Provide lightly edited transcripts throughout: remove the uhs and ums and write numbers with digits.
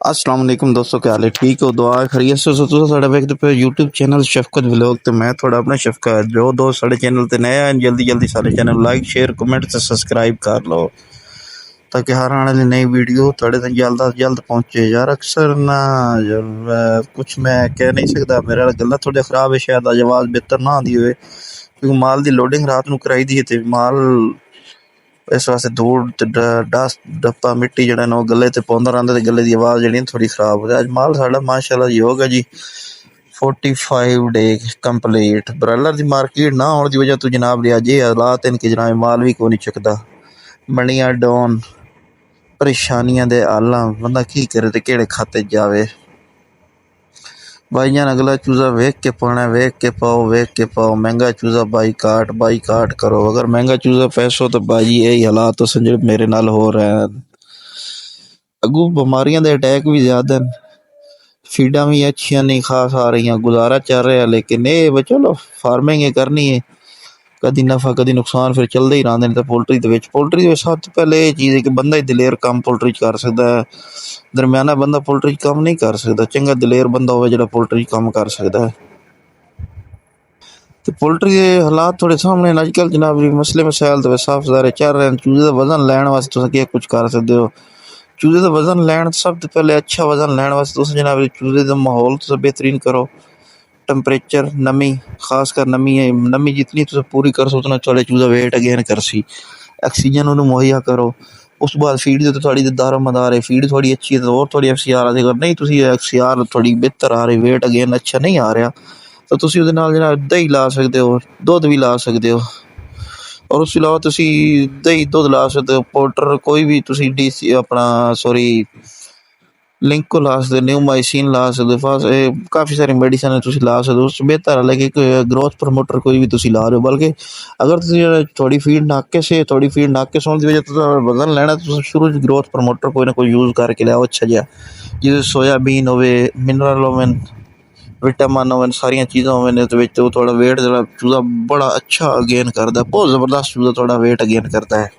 अस्सलाम वालेकुम दोस्तों, क्या हाल है? ठीक हो? दुआ खैरियत से हो? तुस साढ़ा वेखदे पे यूट्यूब चैनल शफकत व्लॉग ते मैं थोड़ा अपना शफकत। जो दोस्त साढ़े चैनल ते नया है जल्दी जल्दी सारे चैनल लाइक शेयर कमेंट ते सब्सक्राइब कर लो ताकि हर आने वाली नई वीडियो थोड़े तक जल्द अज जल्द पहुँचे। यार अक्सर ना कुछ मैं कह नहीं सकता, मेरा गला थोड़ा खराब है, शायद आज आवाज़ बेहतर ना आती हुए क्योंकि माल की लोडिंग रात को कराई दी है। माल इस वास्ते धूड़ ते डस्ट डप्पा मिट्टी जड़ा ना गले ते पौंदा रहिंदा ते गले दी आवाज़ जेह्ड़ी थोड़ी खराब हो अज माल साढ़ा माशाअल्लाह जी होगा जी 45 डे कंप्लीट। ब्रायलर की मार्केट ना होने की वजह तो जनाब अज ये हालात हैं कि जनाब माल भी को नहीं चुकता, मंडियां डाउन, परेशानियां दे आला बंदा की करे ते केड़े खाते जावे। भाईजान अगला चूज़ा वेख के पाना, वेख के पाओ, वेख के पाओ। महंगा चूज़ा बाईकाट करो। अगर महंगा चूज़ा पैसो तो भाजी यही हालात तो जो मेरे नाल हो रहे हैं। अगू बीमारियां दे अटैक भी ज़्यादा हैं, फीडां भी अच्छियां नहीं खास आ रही, गुजारा चल रहा है। लेकिन ये चलो फार्मिंग ही करनी है, कदी नफा कदी नुकसान फिर चलते ही रहते हैं। तो पोल्ट्री के सब तो पहले ये चीज़ है कि बंदा ही दलेर काम पोल्ट्री कर सकता है, दरम्याना बंदा पोल्ट्री काम नहीं कर सकता। चंगा दलेर बंदा हो जो पोल्ट्री काम कर सकता है। तो पोल्ट्री के हालात थोड़े सामने अजकल जनाब मसले मसाइल तो साफ सारे चल रहे हैं। चूजे का वजन लैन वास्ते तुम क्या कुछ कर सकते हो। चूजे का वजन लैन सब तो पहले अच्छा वजन लैन वास्ते तुम जनाब चूजे का माहौल तुम बेहतरीन करो। टैंपरेचर नमी, खासकर नमी है, नमी जितनी तुम पूरी कर सो उतना थोड़े चूजा वेट अगेन करसी। ऑक्सीजन उन्हें मुहैया करो। उस बाद फीड तो थोड़ी दारोमदार है, फीड थोड़ी अच्छी है तो और थोड़ी FCR आ जाएगा। नहीं तुम FCR थोड़ी बेहतर आ रही, वेट अगेन अच्छा नहीं आ रहा तो तुसी ਉਹਦੇ ਨਾਲ जनाब दही ला सकते हो, दुध भी ला सकते हो। और उस अलावा तुसी दही दुध ला सकते हो। पाउडर कोई भी तुसी DC अपना सॉरी लिंको ला सकते हो, न्यूमाइसिन ला सकते हो, काफ़ी सारी मेडिसिन तुसी ला सकते हो। उससे बेहतर है कि ग्रोथ प्रमोटर कोई भी तुसी ला रहे हो। बल्कि अगर तुसी थोड़ी फीड नाके सोने की वजह तो वजन लेना तो शुरू ग्रोथ प्रमोटर कोई ना कोई यूज़ करके लियाओ अच्छा जहा, जिसे सोयाबीन हो, मिनरल हो, विटामिन हो, सारिया चीज़ा हो, थोड़ा वेट जो चूज़ा बड़ा अच्छा गेन करता है। बहुत ज़बरदस्त चूज़ा थोड़ा वेट गेन करता है।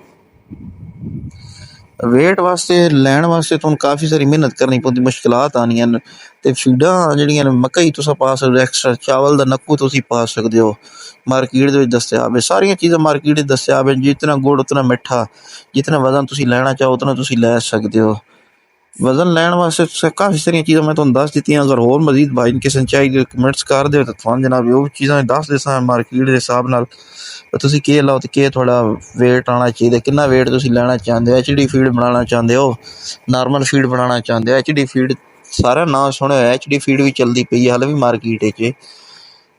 वेट वास्ते लैन वास्ते तुहानू काफ़ी सारी मेहनत करनी पौंदी, मुश्किलात आनियां न। ते फीडां जेहड़ियां मकई तुस पा सकदे हो, एक्स्ट्रा चावल दा नक्कू तुसी पा सकदे हो, मार्केट दे विच दस्तयाब है। सारियां चीज़ां मार्केट च दस्तयाब है, जितना गुड़ उतना मिठा, जितना वजन तुसी लैना चाहो उतना तुसी लै सकदे हो। वजन लैन वास्ते काफ़ी सारिया चीज़ां मैं तुहानू दस दित्तियां। अगर होर मजीद भाई किसी चाहिए कमेंट्स कर दो तो तुहानू जनाब वो चीज़ां दस देसां मार्केट के हिसाब नाल तुसी केह् लाओ ते केह् थोड़ा वेट आना चाहिए, कितना वेट तुसी लैना चाहते हो। HD फीड बनाना चाहते हो, नॉर्मल फीड बनाना चाहते हो। HD फीड सारा नाम सुने हो, HD फीड भी चलती पई है हाले भी मार्केट च।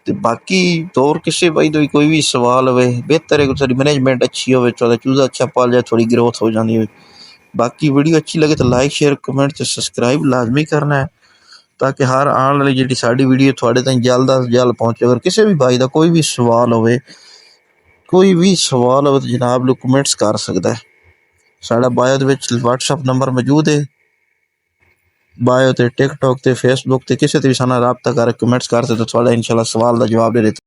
ते बाकी होर किसी भाई तो कोई भी सवाल हो, बेहतर है थोड़ी मैनेजमेंट अच्छी हो, थोड़ा चूज़ा अच्छा पाल जाए, थोड़ी ग्रोथ हो जाती है। बाकी वीडियो अच्छी लगे तो लाइक शेयर कमेंट ते सब्सक्राइब लाजमी करना है ताकि हर आने वाली जी साड़ी वीडियो थोड़े तक जल्द अज जल्द पहुँचे। अगर किसी भी भाई का कोई भी सवाल हो तो जनाब लोग कमेंट्स कर सकता है। साढ़ा बायो दे विच WhatsApp नंबर मौजूद है, बायो ते टिकटॉक ते फेसबुक ते किसी ते भी साना रबता कर कमेंट्स कर सकते, थोड़ा इंशाल्लाह सवाल का जवाब दे देते।